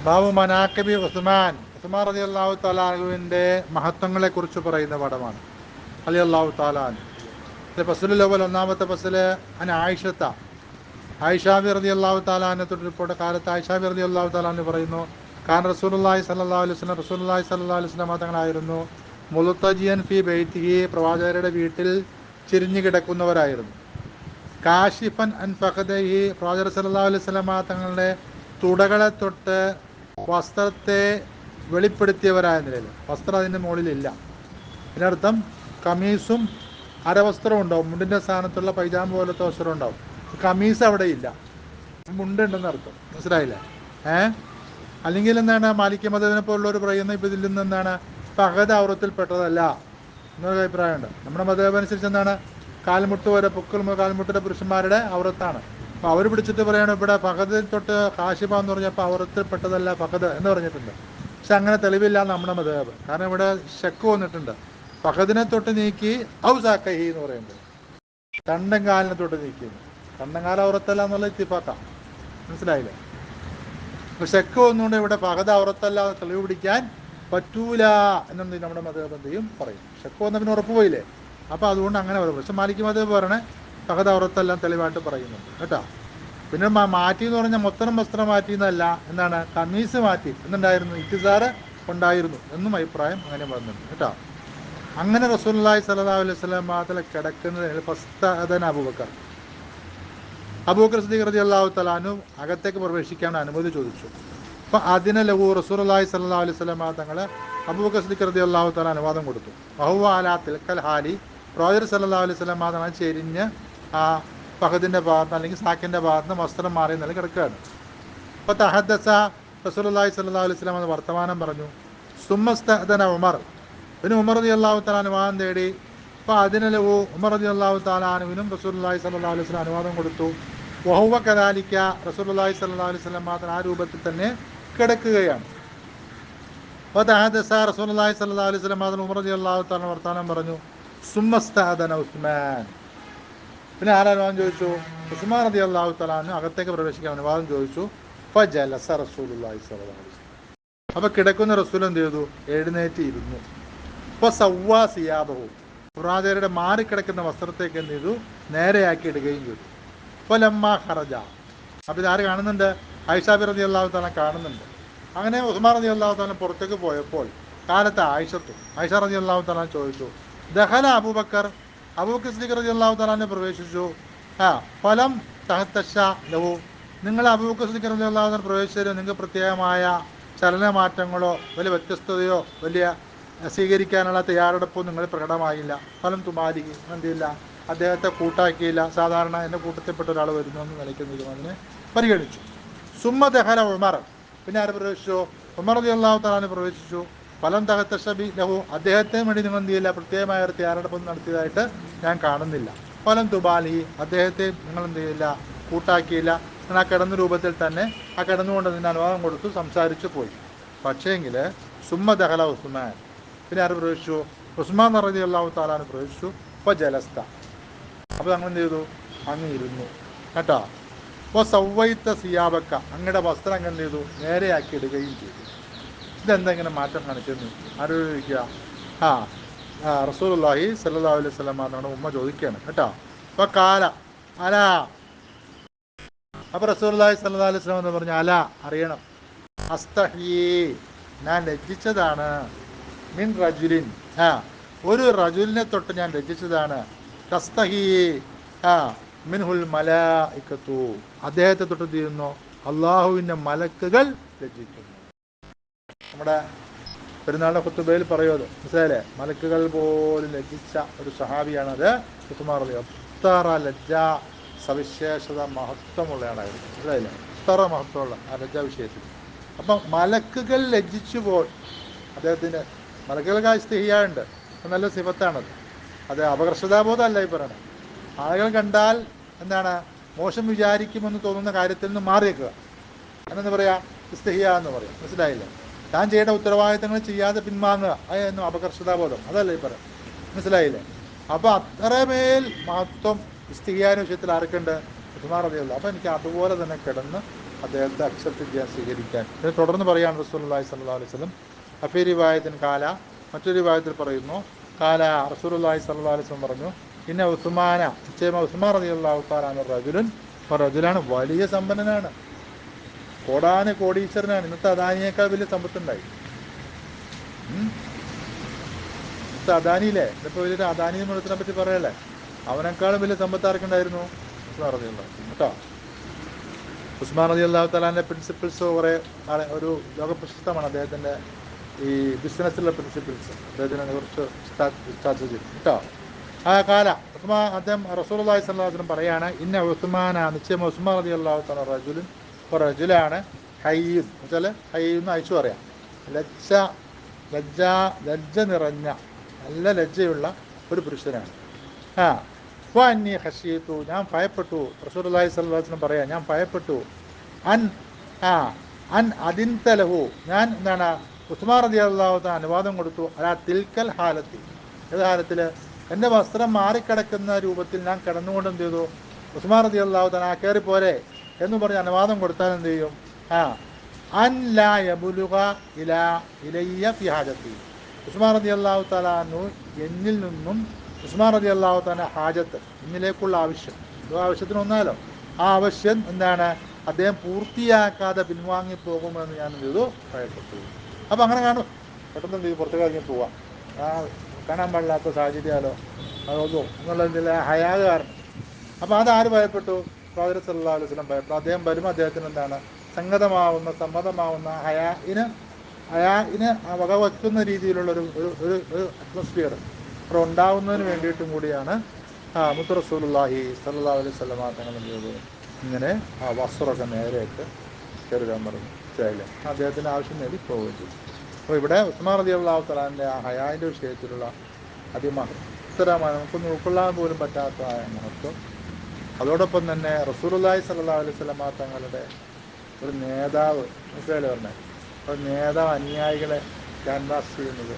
ബാബു മനാക്കബി ഉസ്മാൻ റളിയല്ലാഹു തആല അൻഹുവിൻ്റെ മഹത്വങ്ങളെ കുറിച്ച് പറയുന്ന പടമാണ്. റളിയല്ലാഹു തആല അൻഹു. ഫസ്ലുൽ അവ്വൽ, ഒന്നാമത്തെ ഫസ്ല് അൻ ആയിഷത്ത, ആയിഷാബി റളിയല്ലാഹു തആല അൻഹ തൊട്ട് റിപ്പോർട്ട് കാലത്ത് ആയിഷാബി റളിയല്ലാഹു തആല അൻഹ പറയുന്നു, കാൻ റസൂലുള്ളാഹി സ്വല്ലല്ലാഹു അലൈഹി വസല്ലം, റസൂലുള്ളാഹി സ്വല്ലല്ലാഹു അലൈഹി വസല്ലം തങ്ങളായിരുന്നു മുൽത്തജിയൻ ഫി ബൈത്തിഹി, പ്രവാചകരുടെ വീട്ടിൽ ചിരിഞ്ഞു കിടക്കുന്നവരായിരുന്നു. കാഷിഫൻ അൻ ഫഖദൈഹി, പ്രവാചകർ സല്ലല്ലാഹു അലൈഹി വസല്ലം തങ്ങളുടെ തുടകളെ തൊട്ട് വസ്ത്രത്തെ വെളിപ്പെടുത്തിയവരായ നിലയിൽ, വസ്ത്രം അതിൻ്റെ മുകളിലില്ല. ഇതിനർത്ഥം കമീസും അരവസ്ത്രവും ഉണ്ടാവും, മുണ്ടിൻ്റെ സ്ഥാനത്തുള്ള പൈജാമ പോലത്തെ വസ്ത്രം ഉണ്ടാവും. കമീസ് അവിടെ ഇല്ല, മുണ്ടുണ്ടെന്ന് അർത്ഥം. മനസ്സിലായില്ലേ? അല്ലെങ്കിൽ എന്താണ് മാലിക് മദ്ഹബിനെ പോലുള്ളവർ പറയുന്ന ഇപ്പം ഇതിൽ നിന്ന് എന്താണ് ഫഖദ് ഔറത്തിൽപ്പെട്ടതല്ല എന്നൊരു അഭിപ്രായമുണ്ട്. നമ്മുടെ മദ്ഹബ് അനുസരിച്ച് എന്താണ് കാൽമുട്ട് വരെ, പൊക്കിൾ കാൽമുട്ടിലെ പുരുഷന്മാരുടെ ഔറത്താണ്. അപ്പോൾ അവർ പിടിച്ചിട്ട് പറയാണ് ഇവിടെ ഫഖദിൽ തൊട്ട് കാശിബ എന്ന് പറഞ്ഞപ്പോൾ ഔറത്തിൽപ്പെട്ടതല്ല ഫഖദ് എന്ന് പറഞ്ഞിട്ടുണ്ട്. പക്ഷെ അങ്ങനെ തെളിവില്ല നമ്മുടെ മദ്ഹബ്. കാരണം ഇവിടെ ശക്ക് വന്നിട്ടുണ്ട്, ഫഖദിനെ തൊട്ട് നീക്കി ഔസാക്കഹി എന്ന് പറയുന്നത് കണ്ടങ്കാലിനെ തൊട്ട് നീക്കിയത്. കണ്ടങ്കാല ഔറത്തല്ല എന്നുള്ള ഇത്തിഫാക്കാം. മനസ്സിലായില്ലേ? അപ്പോൾ ശക്ക് വന്നുകൊണ്ട് ഇവിടെ ഫഖദ് ഔറത്തല്ല തെളിവ് പിടിക്കാൻ പറ്റൂല എന്നെന്ത് നമ്മുടെ മദ്ഹബന്ധിയും പറയും. ശക്ക് വന്ന പിന്നെ ഉറപ്പ് പോയില്ലേ, അപ്പോൾ അതുകൊണ്ട് അങ്ങനെ പറയും. പക്ഷെ മാലിക് മദ്ഹബ് പറയണേ ഫഖദ് ഔറത്തെല്ലാം തെളിവായിട്ട് പറയുന്നുണ്ട് കേട്ടോ. പിന്നെ മാറ്റി എന്ന് പറഞ്ഞാൽ മൊത്തം വസ്ത്രം മാറ്റി എന്നല്ല, എന്താണ് കമീസ് മാറ്റി എന്നുണ്ടായിരുന്നു, ഇത്തിസാറ് ഉണ്ടായിരുന്നു എന്നും അഭിപ്രായം അങ്ങനെ വന്നിട്ടുണ്ട് കേട്ടോ. അങ്ങനെ റസൂലുള്ളാഹി സ്വല്ലല്ലാഹു അലൈഹി വസല്ലം മാത്രം കിടക്കുന്നതിന് ഫസ്തഅദന അബൂബക്കർ, അബൂബക്കർ സിദ്ദീഖ് റളിയല്ലാഹു തആല അൻഹു അകത്തേക്ക് പ്രവേശിക്കാൻ അനുമതി ചോദിച്ചു. അപ്പോൾ അതിന് ലഹു റസൂലുള്ളാഹി സ്വല്ലല്ലാഹു അലൈഹി വസല്ലം തങ്ങൾ അബൂബക്കർ സിദ്ദീഖ് റളിയല്ലാഹു തആല അനുവാദം കൊടുത്തു. വഹുവ അലാ തിൽക്കൽ ഹാലി, പ്രവാചകർ സല്ലല്ലാഹു അലൈഹി വസല്ലം തങ്ങൾ ചെരിഞ്ഞ് ആ ഫഖദിൻ്റെ ഭാഗത്ത് അല്ലെങ്കിൽ സാക്കിൻ്റെ ഭാഗത്ത് നിന്ന് വസ്ത്രം മാറി നില കിടക്കുകയാണ്. അപ്പോൾ തഹദ്ദസ റസൂലുള്ളാഹി സ്വല്ലല്ലാഹു അലൈഹി വസല്ലം വർത്തമാനം പറഞ്ഞു. സുമ്മസ്തഅദന ഉമർ, പിന്നെ ഉമർ റളിയല്ലാഹു തആല അനുവാദം തേടി. അപ്പോൾ അതിന് ലഹു ഉമർ റളിയല്ലാഹു തആല അൻഹുവിനും റസൂലുള്ളാഹി സ്വല്ലല്ലാഹു അലൈഹി വസല്ലം അനുവാദം കൊടുത്തു. വഹുവ കദാലിക, റസൂലുള്ളാഹി സ്വല്ലല്ലാഹു അലൈഹി വസല്ലം മാത്രം ആ രൂപത്തിൽ തന്നെ കിടക്കുകയാണ്. അപ്പോൾ തഹദ്ദസ റസൂലുള്ളാഹി സ്വല്ലല്ലാഹു അലൈഹി വസല്ലം മാത്രം ഉമർ റളിയല്ലാഹു തആല വർത്തമാനം പറഞ്ഞു. സുമ്മസ്തഅദന ഉസ്മാൻ, പിന്നെ ആരനുവാദം ചോദിച്ചു? ഉസ്മാൻ റളിയല്ലാഹു തആല അൻഹു അകത്തേക്ക് പ്രവേശിക്കാൻ അനുവാദം ചോദിച്ചു. ഫജലസ റസൂലുള്ളാഹി സ്വല്ലല്ലാഹു അലൈഹി വസല്ലം, അപ്പോൾ കിടക്കുന്ന റസൂൽ എന്ത് ചെയ്തു? എഴുന്നേറ്റ് ഇരുന്നു. അപ്പോൾ സവ്വാ സിയാബഹു, പ്രവാചകരുടെ മാറിക്കിടക്കുന്ന വസ്ത്രത്തേക്ക് എന്ത് ചെയ്തു? നേരെയാക്കി ഇടുകയും ചെയ്തു. അപ്പോൾ ലമ്മ ഖറജ, അപ്പോൾ ഇതാര് കാണുന്നുണ്ട്? ആയിഷ റളിയല്ലാഹു തആല കാണുന്നുണ്ട്. അങ്ങനെ ഉസ്മാൻ റളിയല്ലാഹു തആല പുറത്തേക്ക് പോയപ്പോൾ കാലത്ത് ആയിഷ റളിയല്ലാഹു തആല ചോദിച്ചു, ദഖല അബൂബക്കർ, അബൂബക്കർ സിദ്ദീഖ് റളിയല്ലാഹു തആല പ്രവേശിച്ചു. ഫലം തഹത്തശ ലഹു, നിങ്ങൾ അബൂബക്കർ സിദ്ദീഖ് റളിയല്ലാഹു തആല പ്രവേശിച്ചതിൽ നിങ്ങൾക്ക് പ്രത്യേകമായ ചലനമാറ്റങ്ങളോ വലിയ വ്യത്യസ്തതയോ വലിയ സ്വീകരിക്കാനുള്ള തയ്യാറെടുപ്പോ നിങ്ങൾ പ്രകടമായില്ല. ഫലം തുമാലിക്ക് എന്തില്ല, അദ്ദേഹത്തെ കൂട്ടാക്കിയില്ല. സാധാരണ എൻ്റെ കൂട്ടത്തിൽപ്പെട്ട ഒരാൾ വരുന്നു എന്ന് നിലയ്ക്കുന്നതും അതിനെ പരിഗണിച്ചു. സുമ്മ ദഖല ഉമർ, പിന്നെ ആര് പ്രവേശിച്ചു? ഉമർ റളിയല്ലാഹു തആല പ്രവേശിച്ചു. ഫലം തഹത്തശബി ലഹു, അദ്ദേഹത്തിന് വേണ്ടി നിങ്ങൾ എന്ത് ചെയ്യില്ല, പ്രത്യേകമായ ഒരു തയ്യാറെടുപ്പൊന്നും നടത്തിയതായിട്ട് ഞാൻ കാണുന്നില്ല. ഫലം തുബാലി, അദ്ദേഹത്തെ നിങ്ങൾ എന്ത് ചെയ്യില്ല, കൂട്ടാക്കിയില്ല. ആ കിടന്ന രൂപത്തിൽ തന്നെ ആ കിടന്നുകൊണ്ട് അതിന് അനുവാദം കൊടുത്തു, സംസാരിച്ചു പോയി. പക്ഷേങ്കിൽ സുമ്മ ദഖല ഉസ്മാൻ, പിന്നെ ആര് പ്രവേശിച്ചു? ഉസ്മാൻ റളിയല്ലാഹു തആല പ്രവേശിച്ചു. അപ്പോൾ ജലസ്ത, അപ്പോൾ അങ്ങനെ എന്ത് ചെയ്തു? അങ്ങ് ഇരുന്നു കേട്ടോ. അപ്പോൾ സവ്വൈത്ത സിയാബക്ക, അങ്ങയുടെ വസ്ത്രം അങ്ങനെ എന്ത് ചെയ്തു? നേരെയാക്കി ഇടുകയും ചെയ്തു. ഇതെന്താ ഇങ്ങനെ മാറ്റം കാണിച്ചെന്ന് ആലോചിക്കുക. റസൂലുള്ളാഹി സ്വല്ലല്ലാഹു അലൈഹി വസല്ലം എന്നാണ് ഉമ്മ ചോദിക്കുകയാണ് കേട്ടോ. അപ്പോൾ കാല അല, അപ്പോൾ റസൂലുള്ളാഹി സ്വല്ലല്ലാഹു അലൈഹി വസല്ലം എന്ന് പറഞ്ഞു, അല അറിയണം, അസ്തഹീ, ഞാൻ ലജ്ജിച്ചതാണ്, മിൻ റജുലിൻ, ഒരു റജുലിനെ തൊട്ട് ഞാൻ ലജ്ജിച്ചതാണ്, തസ്തഹീ മിൻഹുൽ മലായികത്തു, അദ്ദേഹത്തെ തൊട്ട് തീരുന്നു അള്ളാഹുവിൻ്റെ മലക്കുകൾ ലജ്ജിക്കുന്നു. നമ്മുടെ പെരുന്നാളിൻ്റെ ഖുതുബയിൽ പറയുമല്ലോ, മനസ്സിലായില്ലേ? മലക്കുകൾ പോലും ലജ്ജിച്ച ഒരു സഹാബിയാണത് ഉസ്മാൻ റളിയല്ലാഹു. അത്ര ലജ്ജ സവിശേഷത മഹത്വമുള്ളയാളായിരുന്നു. മനസ്സിലായില്ലേ? അത്ര മഹത്വമുള്ള ആ ലജ്ജാ വിഷയത്തിൽ. അപ്പം മലക്കുകൾ ലജ്ജിച്ചു പോൽ അദ്ദേഹത്തിന്, മലക്കുകൾക്ക് ഇസ്തിഹിയായുണ്ട്, നല്ല സിഫത്താണത്. അത് അപകർഷതാബോധമല്ല ഈ പറയണത്. ആളുകൾ കണ്ടാൽ എന്താണ് മോശം വിചാരിക്കുമെന്ന് തോന്നുന്ന കാര്യത്തിൽ നിന്ന് മാറിയേക്കുക, എന്നു പറയാം, ഇസ്തിഹിയ എന്ന് പറയാം. മനസ്സിലായില്ലേ? താൻ ചെയ്യേണ്ട ഉത്തരവാദിത്തങ്ങൾ ചെയ്യാതെ പിൻവാങ്ങുക, അതെന്നും അപകർഷതാബോധം, അതല്ല ഈ പറയാം. മനസ്സിലായില്ലേ? അപ്പോൾ അത്രമേൽ മഹത്വം ഇസ്തിഹിയാന്റെ വിഷയത്തിൽ ആർക്കുണ്ട്? ഉസ്മാൻ റളിയല്ലാഹു. അപ്പോൾ എനിക്ക് അതുപോലെ തന്നെ കിടന്ന് അദ്ദേഹത്തെ അക്സെപ്റ്റ് ചെയ്യാൻ, സ്വീകരിക്കാൻ. ഇത് തുടർന്ന് പറയുകയാണ് റസൂലുള്ളാഹി സ്വല്ലല്ലാഹു അലൈഹി വസല്ലം അഫീ റിവായത്തിൻ കാല, മറ്റൊരു റിവായത്തിൽ പറയുന്നു കാല റസൂലുള്ളാഹി സ്വല്ലല്ലാഹു അലൈഹി വസല്ലം പറഞ്ഞു ഇന്ന ഉസ്മാന, നിശ്ചയമായ ഉസ്മാൻ റളിയല്ലാഹു തആല അൻഹു റജുലുൻ, റജുലാണ്, വലിയ സമ്പന്നനാണ്, കോടീശ്വരനാണ്. ഇന്നത്തെ അദാനിയേക്കാൾ വലിയ സമ്പത്തുണ്ടായി. ഇന്നത്തെ അദാനിയില്ലേ, ഇതിപ്പോൾ വലിയൊരു അദാനി മുഴുത്തിനെ പറ്റി പറയല്ലേ, അവനേക്കാളും വലിയ സമ്പത്ത് ആർക്കുണ്ടായിരുന്നു? ഉസ്മാൻ റളിയല്ലാഹു കേട്ടോ. ഉസ്മാൻ റളിയല്ലാഹു തആലാന്റെ പ്രിൻസിപ്പിൾസ് കുറേ ഒരു ലോകപ്രശസ്തമാണ്. അദ്ദേഹത്തിൻ്റെ ഈ ബിസിനസ്സിലുള്ള പ്രിൻസിപ്പിൾസ്, അദ്ദേഹത്തിന് കുറച്ച് സ്ട്രാറ്റജി കേട്ടോ. ആ കാല അദ്ദേഹം റസൂലുള്ളാഹി സ്വല്ലല്ലാഹു അലൈഹി വസല്ലം പറയാണ് ഇന്ന ഉസ്മാന, നിശ്ചയം ഉസ്മാൻ റളിയല്ലാഹു തആല റജുലുൻ, റജുലാണ്, ഹയ്യിൻ എന്നുവെച്ചാൽ ഹയ്യിൻ എന്ന് അയച്ചു പറയാം, ലജ്ജ നിറഞ്ഞ, നല്ല ലജ്ജയുള്ള ഒരു പുരുഷനാണ്. ആ വഅന്നി ഖശീതു, ഞാൻ ഭയപ്പെട്ടു. റസൂലുള്ളാഹി സ്വല്ലല്ലാഹു അലൈഹി വസല്ലം പറയാം, ഞാൻ ഭയപ്പെട്ടു. അൻ അൻ അദിൻതലഹു, ഞാൻ എന്താണ് ഉസ്മാൻ റളിയല്ലാഹു തആല അനുവാദം കൊടുത്തു. അലാ തിൽക്കൽ ഹാലത്തി, ഏത് ഹാലത്തിൽ? എൻ്റെ വസ്ത്രം മാറിക്കിടക്കുന്ന രൂപത്തിൽ ഞാൻ കിടന്നുകൊണ്ട് എന്ത് ചെയ്തു? ഉസ്മാൻ റളിയല്ലാഹു തആല കയറിപ്പോരെ എന്ന് പറഞ്ഞ് അനുവാദം കൊടുത്താൽ എന്ത് ചെയ്യും? അൻ ലാ യബുലുഗ ഇലയ്യ ഫി ഹാജത്തി, ഉസ്മാൻ റളിയല്ലാഹു തആല എന്നിൽ നിന്നും ഉസ്മാൻ റളിയല്ലാഹു തആല ഹാജത്ത്, എന്നിലേക്കുള്ള ആവശ്യം, ആവശ്യത്തിന് വന്നാലോ, ആ ആവശ്യം എന്താണ് അദ്ദേഹം പൂർത്തിയാക്കാതെ പിൻവാങ്ങിപ്പോകുമെന്ന് ഞാൻ എന്ത് ചെയ്തു? ഭയപ്പെട്ടു. അപ്പം അങ്ങനെ കാണും, പെട്ടെന്ന് എന്ത് ചെയ്യും? പുറത്തേക്ക് ഇറങ്ങി പോവാം, കാണാൻ പാടില്ലാത്ത സാഹചര്യമല്ലോ അതൊന്നും എന്നുള്ളതിൽ ഹയാ കാരണം. അപ്പോൾ അതാര് ഭയപ്പെട്ടു? പ്രവാചകൻ സല്ലല്ലാഹു അലൈഹി വസല്ലം ഭയപ്പെട്ടു. അദ്ദേഹം വരുമ്പോൾ അദ്ദേഹത്തിന് എന്താണ് സമ്മതമാവുന്ന ഹയാഇന് വകവയ്ക്കുന്ന രീതിയിലുള്ളൊരു ഒരു അറ്റ്മോസ്ഫിയർ അവിടെ ഉണ്ടാവുന്നതിന് വേണ്ടിയിട്ടും കൂടിയാണ് മുത്ത് റസൂലുള്ളാഹി സ്വല്ലല്ലാഹു അലൈഹി വസല്ലം തങ്ങൾ എന്ത് ചെയ്തു? ഇങ്ങനെ ആ വസ്ത്രമൊക്കെ നേരെയൊക്കെ കയറുകാൻ പറഞ്ഞു. മനസ്സിലായില്ലേ? അദ്ദേഹത്തിൻ്റെ ആവശ്യം നേടി പോവുകയും ചെയ്തു. അപ്പോൾ ഇവിടെ ഉസ്മാൻ റളിയല്ലാഹു തആലാന്റെ ആ ഹയാൻ്റെ വിഷയത്തിലുള്ള അതിമഹത്തരമായ, നമുക്കൊന്നും ഉൾക്കൊള്ളാൻ പോലും പറ്റാത്ത മഹത്വം, അതോടൊപ്പം തന്നെ റസൂലുള്ളാഹി സ്വല്ലല്ലാഹു അലൈഹി വസല്ലം തങ്ങളുടെ ഒരു നേതാവ്, മനസ്സിലായില്ലേ പറഞ്ഞത്, ഒരു നേതാവ് അനുയായികളെ ക്യാൻവാസ് ചെയ്യുന്നത്,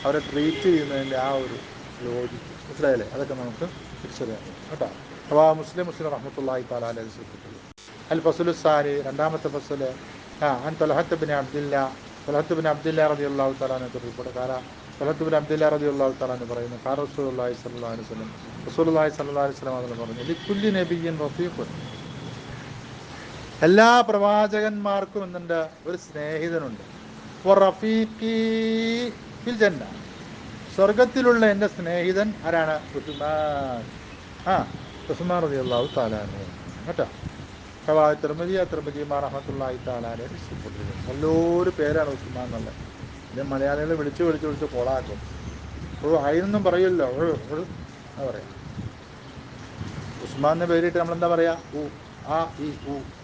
അവരെ ട്രീറ്റ് ചെയ്യുന്നതിൻ്റെ ആ ഒരു ലോജിക്ക്, മനസ്സിലായില്ലേ? അതൊക്കെ നമുക്ക് തിരിച്ചറിയാം കേട്ടോ. അപ്പോൾ മുസ്ലിം റഹ്മത്തുള്ളാഹി തആല അലൈഹി ശ്രദ്ധിക്കുന്നത് അൽ ഫസ്ലു സാനി, രണ്ടാമത്തെ ഫസ്ല് അൻ തൽഹത്ത് ബിൻ അബ്ദില്ല റളിയല്ലാഹു തആല അൻഹു റിപ്പോർട്ട് തൽഹത്ത് ബിൻ അബ്ദില്ല റളിയല്ലാഹു തആല അൻഹു പറയുന്നു റസൂലുള്ളാഹി സ്വല്ലല്ലാഹു അലൈഹി വസല്ലം എന്ന് പറഞ്ഞു ലിക്കുല്ലി നബിയ്യിൻ റഫീഖുൻ, എല്ലാ പ്രവാചകന്മാർക്കും എന്നുണ്ട് ഒരു സ്നേഹിതനുണ്ട്. റഫീഖി ഫിൽ ജന്ന, സ്വർഗത്തിലുള്ള എൻ്റെ സ്നേഹിതൻ ആരാണ്? ഉസ്മാൻ. ഉസ്മാൻ റളിയല്ലാഹു തആല അൻഹു കേട്ടോ. തിർമിദിമാ റഹ്മത്തുള്ളാഹി തആല അലൈഹി റിപ്പോർട്ട്. നല്ലൊരു പേരാണ് ഉസ്മാൻ എന്നുള്ളത്. ഇത് മലയാളികൾ വിളിച്ച് കോളാക്കും. അതിനൊന്നും പറയില്ലോ, പറയാം. ഉസ്മാൻ എന്ന പേരിട്ട് നമ്മളെന്താ പറയാ?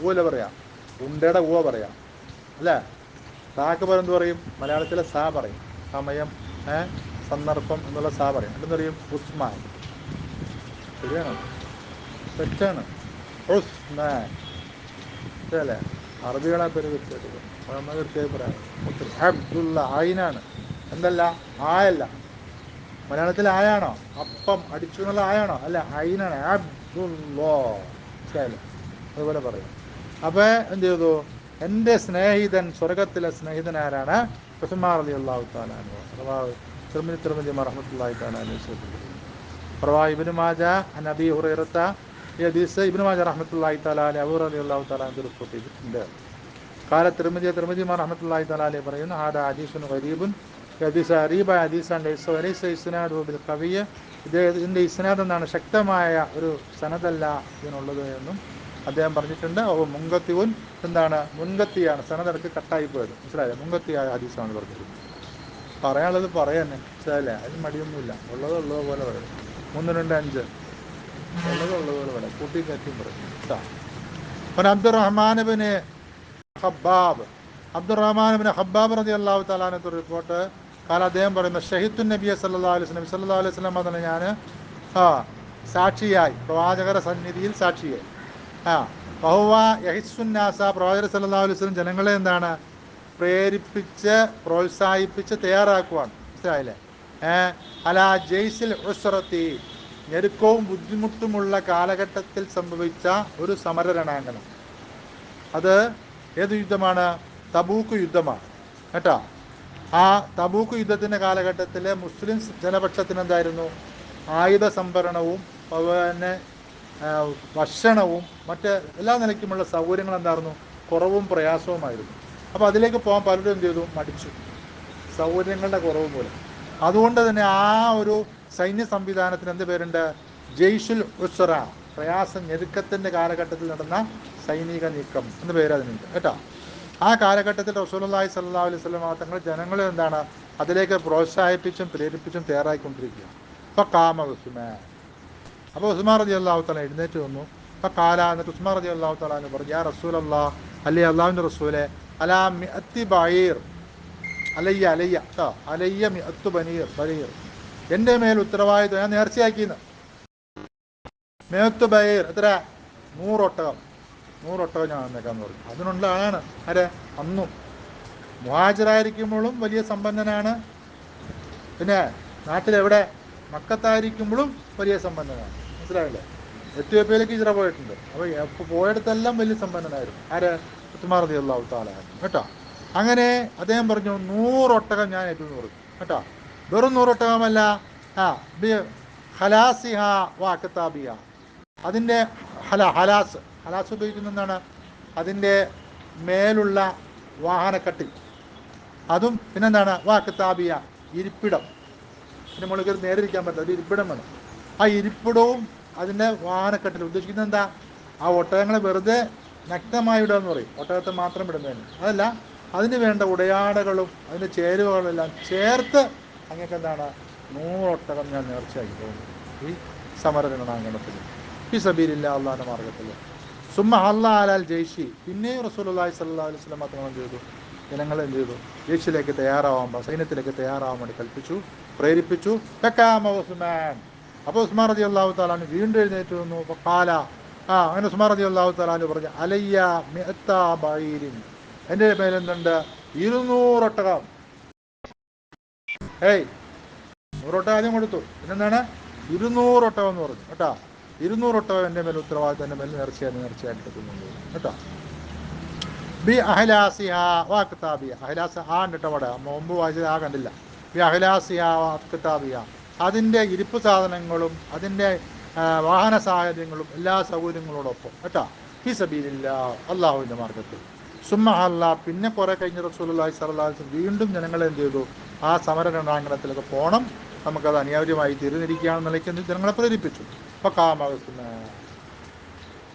ഊല പറയാം, ഉണ്ടയുടെ ഊവ പറയാം അല്ലേ? സാക്ക് എന്ത് പറയും? മലയാളത്തിലെ സാ പറയും, സമയം, സന്ദർഭം എന്നുള്ള സാ പറയും. എന്തെന്ന് പറയും? ഉസ്മാൻ. ശരിയാണോ? തെറ്റാണ്. ഉസ്മാൻ അല്ലേ? അറബികളെ പേര് കൃത്യമായിട്ട് നമ്മൾ കൃത്യമായി പറയാം. അബ്ദുള്ള ആയിനാണ്, എന്തല്ല ആയല്ല. മലയാളത്തിൽ ആയാണോ? അപ്പം അടിച്ചു എന്നുള്ള ആയാണോ? അല്ല, അയിനാണ്. അബ്ദുല്ലോ, മനസ്സിലായല്ലോ? അതുപോലെ പറയും. അപ്പോൾ എന്ത് ചെയ്തു? എൻ്റെ സ്നേഹിതൻ, സ്വർഗത്തിലെ സ്നേഹിതൻ ആരാണ്? ഉസ്മാൻ റളിയല്ലാഹു തആല അൻഹു. അഥവാ തിർമിദി റഹ്മത്തുള്ളാഹി തആല അലൈഹി റവാഹ് ഇബ്നു മാജ അൻ അബീ ഹുറൈറത്ത, ഈ ഹദീസ് ഇബ്നു മാജ റഹ്മത്തുള്ളാഹി തആല അലൈഹി അബൂ റളിയല്ലാഹു തആല അൻഹു റിപ്പോർട്ട് ചെയ്തിട്ടുണ്ട്. കാല തിർമിദി റഹ്മത്തുള്ളാഹി തആല അലൈഹി പറയുന്നു ഹാദാ ഹദീസുൻ ഗരീബുൻ, ഹദീസ് അരീബായ ഹദീസാണ്. ലൈസ ഇസ്നാദുഹു ബിൽ ഖവിയ്യ, ഇതിൻ്റെ ഇസ്നാദ് എന്നാണ് ശക്തമായ ഒരു സനദല്ല ഇതിനുള്ളത് എന്നും അദ്ദേഹം പറഞ്ഞിട്ടുണ്ട്. അപ്പോൾ മുൻകത്തിയും എന്താണ്? മുൻകത്തിയാണ്, സനദിടക്ക് കട്ടായി പോയത്, മനസ്സിലായില്ലേ? മുൻകത്തിയായ ഹദീസാണ് പറഞ്ഞിട്ടുണ്ട്. പറയാനുള്ളത് പറയാന്നെ, മനസ്സിലായില്ലേ? അതിന് മടിയൊന്നുമില്ല. ഉള്ളത് പോലെ പറയും. 3, 2, 5 ഉള്ളത് പോലെ പറയാം, കൂട്ടി കയറ്റിയും പറയും കേട്ടോ. പിന്നെ അബ്ദുറഹ്മാൻ ബിൻ ഖബ്ബാബ് റളിയല്ലാഹു തആല അൻഹു റിപ്പോർട്ട്, അദ്ദേഹം പറയുന്നത് ഷഹീദുൻ നബിയ സല്ലല്ലാഹു അലൈഹി വസല്ലം അതിന് ഞാൻ സാക്ഷിയായി, പ്രവാചകരുടെ സന്നിധിയിൽ സാക്ഷിയായി. ബഹുവ യഹിസുന്നാസ, പ്രവാചകർ സല്ലല്ലാഹു അലൈഹി വസല്ലം ജനങ്ങളെ എന്താണ്? പ്രേരിപ്പിച്ച്, പ്രോത്സാഹിപ്പിച്ച് തയ്യാറാക്കുവാണ്, മനസ്സിലായില്ലേ? അലാ ജയ്സിൽ ഉസ്റത്തി, ഞെരുക്കവും ബുദ്ധിമുട്ടുമുള്ള കാലഘട്ടത്തിൽ സംഭവിച്ച ഒരു സമര രണാങ്കണം. അത് ഏത് യുദ്ധമാണ്? തബൂക്ക് യുദ്ധമാണ് കേട്ടോ. ആ തബൂക്ക് യുദ്ധത്തിൻ്റെ കാലഘട്ടത്തിൽ മുസ്ലിം ജനപക്ഷത്തിന് എന്തായിരുന്നു? ആയുധ സംഭരണവും അതുപോലെ തന്നെ ഭക്ഷണവും മറ്റ് എല്ലാ നിലയ്ക്കുമുള്ള സൗകര്യങ്ങൾ എന്തായിരുന്നു? കുറവും പ്രയാസവുമായിരുന്നു. അപ്പോൾ അതിലേക്ക് പോകാൻ പലരും എന്ത് ചെയ്തു? മടിച്ചു, സൗകര്യങ്ങളുടെ കുറവ് മൂലം. അതുകൊണ്ട് തന്നെ ആ ഒരു സൈന്യ സംവിധാനത്തിന് എന്ത് പേരുണ്ട്? ജയ്ഷുൽ ഉസ്ര, പ്രയാസം ഞെരുക്കത്തിൻ്റെ കാലഘട്ടത്തിൽ നടന്ന സൈനിക നീക്കം എന്ന് പേര് അതിനുണ്ട് കേട്ടോ. ആ കാലഘട്ടത്തിൽ റസൂലുള്ളാഹി സ്വല്ലല്ലാഹു അലൈഹി വസല്ലം തങ്ങൾ ജനങ്ങളെ എന്താണ് അതിലേക്ക് പ്രോത്സാഹിപ്പിച്ചും പ്രേരിപ്പിച്ചും തയ്യാറായിക്കൊണ്ടിരിക്കുക. അപ്പോൾ കാമ ഉസ്മാൻ, അപ്പോൾ ഉസ്മാൻ റളിയല്ലാഹു തആല എഴുന്നേറ്റ് വന്നു. അപ്പോൾ കാല, എന്നിട്ട് ഉസ്മാൻ റളിയല്ലാഹു തആല പറഞ്ഞു, യാ റസൂലല്ലാഹ്, അല്ലേ അള്ളാഹുവിൻ്റെ റസൂലെ, അലാ മിഅത്തി ബഈർ അലയ്യ അലയ്യ കേട്ടോ, അലയ്യ മിഅത്തു ബനീർ, എൻ്റെ മേൽ ഉത്തരവാദിത്വം ഞാൻ നേർച്ചയാക്കിയെന്ന്. മിഅത്തു ബഈർ എത്ര? 100 ഒട്ടകം. 100 ഒട്ടകം ഞാൻ വന്നേക്കാന്ന് പറഞ്ഞു. അതിനുള്ള ആളാണ് ആരെ? അന്നും മുഹാജിറായിരിക്കുമ്പോഴും വലിയ സമ്പന്നനാണ്, പിന്നെ നാട്ടിലെവിടെ മക്കത്തായിരിക്കുമ്പോഴും വലിയ സമ്പന്നനാണ്. മനസ്സിലായില്ലേ? എത്യോപ്യയിലേക്ക് ഹിജ്റ പോയിട്ടുണ്ട്. അപ്പോൾ പോയിടത്തെല്ലാം വലിയ സമ്പന്നനായിരുന്നു. ആര്? ഉസ്മാൻ റളിയല്ലാഹു തആല കേട്ടോ. അങ്ങനെ അദ്ദേഹം പറഞ്ഞു 100 ഒട്ടകം ഞാൻ ഏറ്റെന്ന് പറഞ്ഞു കേട്ടോ. വെറും 100 ഒട്ടകമല്ല, ഹലാസിഹ വാക്കത്താബിയ, അതിൻ്റെ ഹലാസ് ഉപയോഗിക്കുന്ന എന്താണ്? അതിൻ്റെ മേലുള്ള വാഹനക്കട്ടിൽ, അതും പിന്നെന്താണ്? വാക്കത്താബിയ, ഇരിപ്പിടം. പിന്നെ മുകളിൽ നേരെ ഇരിക്കാൻ പറ്റില്ല, ഒരു ഇരിപ്പിടം വേണം. ആ ഇരിപ്പിടവും അതിൻ്റെ വാഹനക്കെട്ടിൽ ഉദ്ദേശിക്കുന്നത് എന്താ? ആ ഒട്ടകങ്ങളെ വെറുതെ നഗ്നമായി ഇടുക എന്ന് പറയും, ഒട്ടകത്തെ മാത്രം ഇടുന്നതിന്. അതല്ല, അതിന് വേണ്ട ഉടയാടകളും അതിൻ്റെ ചേരുവകളെല്ലാം ചേർത്ത് അങ്ങനെയൊക്കെ എന്താണ് 100 ഒട്ടകം ഞാൻ നേർച്ചയാക്കി പോകുന്നു ഈ സമരരണാങ്കണത്തിൽ, ഫീ സബീലില്ലാഹ്, അള്ളാഹിൻ്റെ മാർഗ്ഗത്തിൽ. സുമ്മ ഹല്ലാ അലൽ ജയ്ഷി, പിന്നെയും റസൂലുള്ളാഹി സ്വല്ലല്ലാഹു അലൈഹി വസല്ലം മാത്രം എന്ത് ചെയ്തു? ജനങ്ങളെ എന്ത് ചെയ്തു? ജയ്ഷിലേക്ക് തയ്യാറാവാൻ, സൈന്യത്തിലേക്ക് തയ്യാറാവാൻ വേണ്ടി കൽപ്പിച്ചു, പ്രേരിപ്പിച്ചു. ഫകാമ ഉസ്മാൻ, അപ്പോൾ ഉസ്മാൻ റളിയല്ലാഹു തആല വീണ്ടും എഴുന്നേറ്റ് വന്നു. ഖാല, അങ്ങനെ ഉസ്മാൻ റളിയല്ലാഹു തആല പറഞ്ഞു, അലയ്യ മിഅത്ത ബഈരിൻ, എൻ്റെ മേലെന്തുണ്ട്? 200 ഒട്ടകം. 100 ഒട്ടകം ആദ്യം കൊടുത്തു, പിന്നെന്താണ്? 200 ഒട്ടകം എന്ന് പറഞ്ഞു കേട്ടോ. 200 ഒട്ടകം എൻ്റെ മേൽ ഉത്തരവാദിത്തം, എൻ്റെ മേൽ നേർച്ചയായിട്ട് എടുക്കുന്നുണ്ട് കേട്ടോ. ബി അഹ്ലാസിഹ വാക്താബിയ, അഹ്ലാസ് ആ കണ്ടിട്ട് അവിടെ മുമ്പ് വായിച്ചത് ആ കണ്ടില്ല. ബി അഹ്ലാസിഹ വാക്താബിയ, അതിൻ്റെ ഇരിപ്പ് സാധനങ്ങളും അതിൻ്റെ വാഹന സാഹചര്യങ്ങളും എല്ലാ സൗകര്യങ്ങളോടൊപ്പം കേട്ടോ. ഫീ സബീലില്ലാഹ്, അള്ളാഹുവിൻ്റെ മാർഗ്ഗത്തിൽ. സുമ്മ അല്ല, പിന്നെ കുറെ കഴിഞ്ഞ് റസൂലുള്ളാഹി സ്വല്ലല്ലാഹു അലൈഹി വസല്ലം വീണ്ടും ജനങ്ങളെ എന്ത് ചെയ്തു? ആ സമര രണാങ്കണത്തിലൊക്കെ പോകണം, നമുക്കത് അനിവാര്യമായി തീർന്നിരിക്കുകയാണെന്ന നിലയ്ക്ക് ജനങ്ങളെ പ്രേരിപ്പിച്ചു. അപ്പോൾ കാമ ഉസ്മാൻ,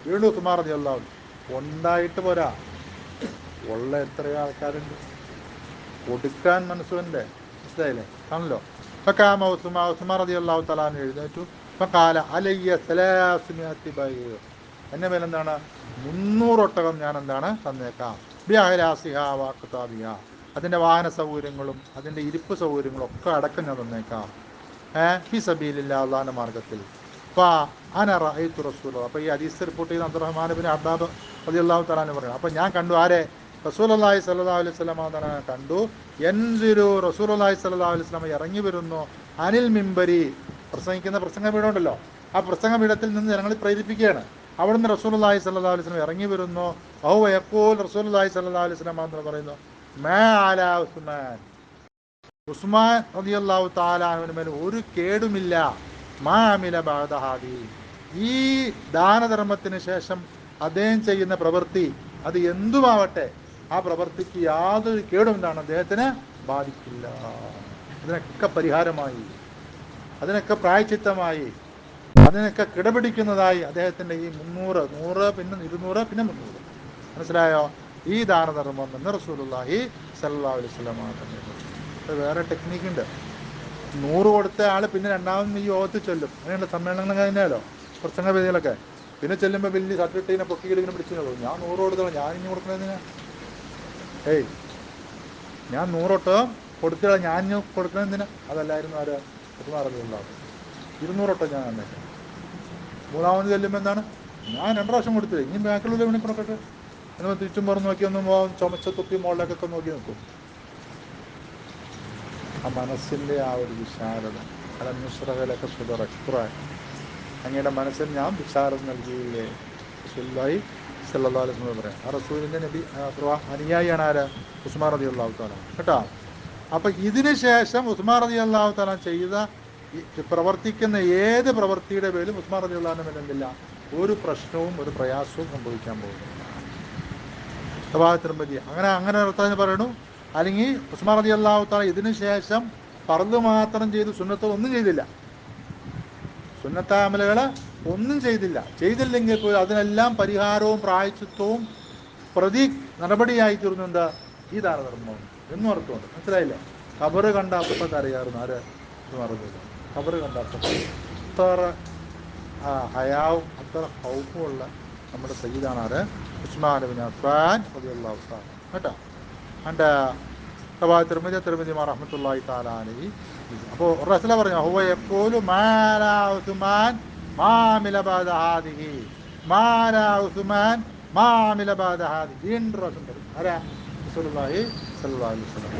വീണ്ടും ഉസ്മാൻ റളിയല്ലാഹു അൻഹു, ഉണ്ടായിട്ട് പോരാ, ഉള്ള എത്രയോ ആൾക്കാരുണ്ട്, കൊടുക്കാൻ മനസ്സുണ്ട്, മനസ്സിലായില്ലേ? ആണല്ലോ. അപ്പോൾ കാമ ഉസ്മാൻ റളിയല്ലാഹു തആല എഴുന്നേറ്റു. അപ്പോൾ കാല അലയ്യ സലാസുമിഅത്തി ബഈർ, എൻ്റെ മേലെന്താണ്? 300 ഒട്ടകം ഞാൻ എന്താണ് തന്നേക്കാം. ബി അഹ്ലാസിഹ വാഖ്താബിഹ, അതിൻ്റെ വാഹന സൗകര്യങ്ങളും അതിൻ്റെ ഇരിപ്പ് സൗകര്യങ്ങളും ഒക്കെ അടക്കം ഞാൻ തന്നേക്കാം. ഫീ സബീലില്ലാഹ്, അള്ളാഹിൻ്റെ മാർഗ്ഗത്തിൽ. അപ്പോൾ അന റഅയ്തു റസൂലല്ലാഹ്, അപ്പോൾ ഈ ഹദീസ് റിപ്പോർട്ട് ചെയ്ത അബ്ദുറഹ്മാൻ ഇബ്നു അബ്ബാബ് റളിയല്ലാഹു തആല പറയുന്നത്, അപ്പോൾ ഞാൻ കണ്ടു ആരെ? റസൂലുള്ളാഹി സ്വല്ലല്ലാഹു അലൈഹി വസല്ലം തആല കണ്ടു. യൻസിലു, റസൂലുള്ളാഹി സ്വല്ലല്ലാഹു അലൈഹി വസല്ലം ഇറങ്ങി വരുന്നു. അനിൽ മിമ്പരി, പ്രസംഗിക്കുന്ന പ്രസംഗപീഠം ഉണ്ടല്ലോ, ആ പ്രസംഗപീഠത്തിൽ നിന്ന് ജനങ്ങളെ പ്രേരിപ്പിക്കുകയാണ്. അവിടുന്ന് റസൂലുള്ളാഹി സ്വല്ലല്ലാഹു അലൈഹി വസല്ലം ഇറങ്ങി വരുന്നു. ഔ യഖൂൽ, റസൂലുള്ളാഹി സ്വല്ലല്ലാഹു അലൈഹി വസല്ലം മാത്രം പറയുന്നു, മാ അലാ ഉസ്മാൻ, ഉസ്മാൻ റളിയല്ലാഹു തആല അൻഹുവിന് മേൽ ഒരു കേടുമില്ല. മാ അമില ബഅദ ഹാദി, ഈ ദാനധർമ്മത്തിന് ശേഷം അദ്ദേഹം ചെയ്യുന്ന പ്രവൃത്തി അത് എന്തുമാവട്ടെ, ആ പ്രവൃത്തിക്ക് യാതൊരു കേടും എന്താണ് അദ്ദേഹത്തിന് ബാധിക്കില്ല. അതിനൊക്കെ പരിഹാരമായി, അതിനൊക്കെ പ്രായശ്ചിത്തമായി, അതിനൊക്കെ കിടപിടിക്കുന്നതായി അദ്ദേഹത്തിൻ്റെ ഈ 100 പിന്നെ 200 പിന്നെ 300, മനസ്സിലായോ? ഈ ദാനധർമ്മം എന്ന് റസൂലുള്ളാഹി സ്വല്ലല്ലാഹു അലൈഹി വസല്ലം തന്നെ. വേറെ ടെക്നിക്കുണ്ട്. 100 കൊടുത്ത ആൾ പിന്നെ രണ്ടാമത് ഈ യോഗത്തിൽ ചെല്ലും, അങ്ങനെയുള്ള സമ്മേളനങ്ങൾ കഴിഞ്ഞാലോ പ്രസംഗ വേദികളൊക്കെ, പിന്നെ ചെല്ലുമ്പോൾ വലിയ സർട്ടിഫിക്കറ്റിനെ പൊക്കിയിലിങ്ങനെ പിടിച്ചു പോകും. ഞാൻ 100 കൊടുത്തോളാം, ഞാൻ ഇനി കൊടുക്കണതിന്, ഞാൻ 100 ഒട്ടകം കൊടുത്തോളാം, ഞാൻ ഇനി കൊടുക്കണതിന്. അതല്ലായിരുന്നു ആര്? ഉസ്മാൻ റളിയല്ലാഹു. 200 ഒട്ടകം ഞാൻ തന്നേക്കാം. മൂന്നാമത് ചെല്ലുമ്പോൾ എന്താണ്? ഞാൻ 2 പ്രാവശ്യം കൊടുത്തില്ല, ഇനി ബാക്കിലുള്ള വേണി കൊടുക്കട്ടെ എന്ന് തിരിച്ചും പുറം നോക്കി ഒന്നും ചുമച്ച തുപ്പി മുകളിലേക്കൊക്കെ നോക്കി നിൽക്കും. ആ മനസ്സിൻ്റെ ആ ഒരു വിശാലത, അലന്നുസ്രകളൊക്കെ സുതറ അങ്ങയുടെ മനസ്സിന് ഞാൻ വിശാലത നൽകിയില്ലേ? റസൂലുള്ളാഹി സല്ലല്ലാഹു അലൈഹി വസല്ലം പറയാം. ആ റസൂലിൻ്റെ നബി അനുയായിയാണ് ആര്? ഉസ്മാൻ റളിയല്ലാഹു തആല കേട്ടോ. അപ്പം ഇതിന് ശേഷം ഉസ്മാൻ റളിയല്ലാഹു തആല ചെയ്ത പ്രവർത്തിക്കുന്ന ഏത് പ്രവൃത്തിയുടെ പേരിലും ഉസ്മാൻ റളിയല്ലാഹു അൻഹു എന്തില്ല, ഒരു പ്രശ്നവും ഒരു പ്രയാസവും സംഭവിക്കാൻ പോകുന്നില്ല. തിരുമ്പതി അങ്ങനെ നിർത്താൻ പറയണു. അല്ലെങ്കിൽ ഉസ്മാൻ റളിയല്ലാഹു തആല ഇതിനു ശേഷം ഫർദ് മാത്രം ചെയ്ത് സുന്നത്തുകൾ ഒന്നും ചെയ്തില്ല, സുന്നത്താമലുകൾ ഒന്നും ചെയ്തില്ലെങ്കിൽ പോലും അതിനെല്ലാം പരിഹാരവും പ്രായശ്ചിത്വവും നടപടിയായി തീർന്നുണ്ട് ഈ ദാനധർമ്മം എന്നും അർത്ഥമുണ്ട്. മനസ്സിലായില്ലേ? ഖബറ് കണ്ട അപ്പം അറിയാറുണ്ട് ആര്? മറന്നില്ല. ഖബറ് കണ്ട അപ്പം അത്ര ഹയാവും അത്ര ഹൗഫുമുള്ള നമ്മുടെ സയ്യിദാണ് ആര്? ഉസ്മാൻ ഇബ്നു അഫ്ഫാൻ റളിയല്ലാഹു തആല കേട്ടോ. എൻ്റെ തിരുമതി റഹ്മത്തുള്ളാഹി തആല അലൈഹി. അപ്പോൾ റസൂൽ പറഞ്ഞു ഹുവ യഖൂലു മാലാ ഉസ്മാൻ മാമില ബഅദ ഹാദിഹി, മാലാ ഉസ്മാൻ മാമില ബഅദ ഹാദിഹി. വീണ്ടും റസൂൽ പറഞ്ഞു ആരാ? റസൂലുള്ളാഹി സ്വല്ലല്ലാഹു അലൈഹി വസല്ലം.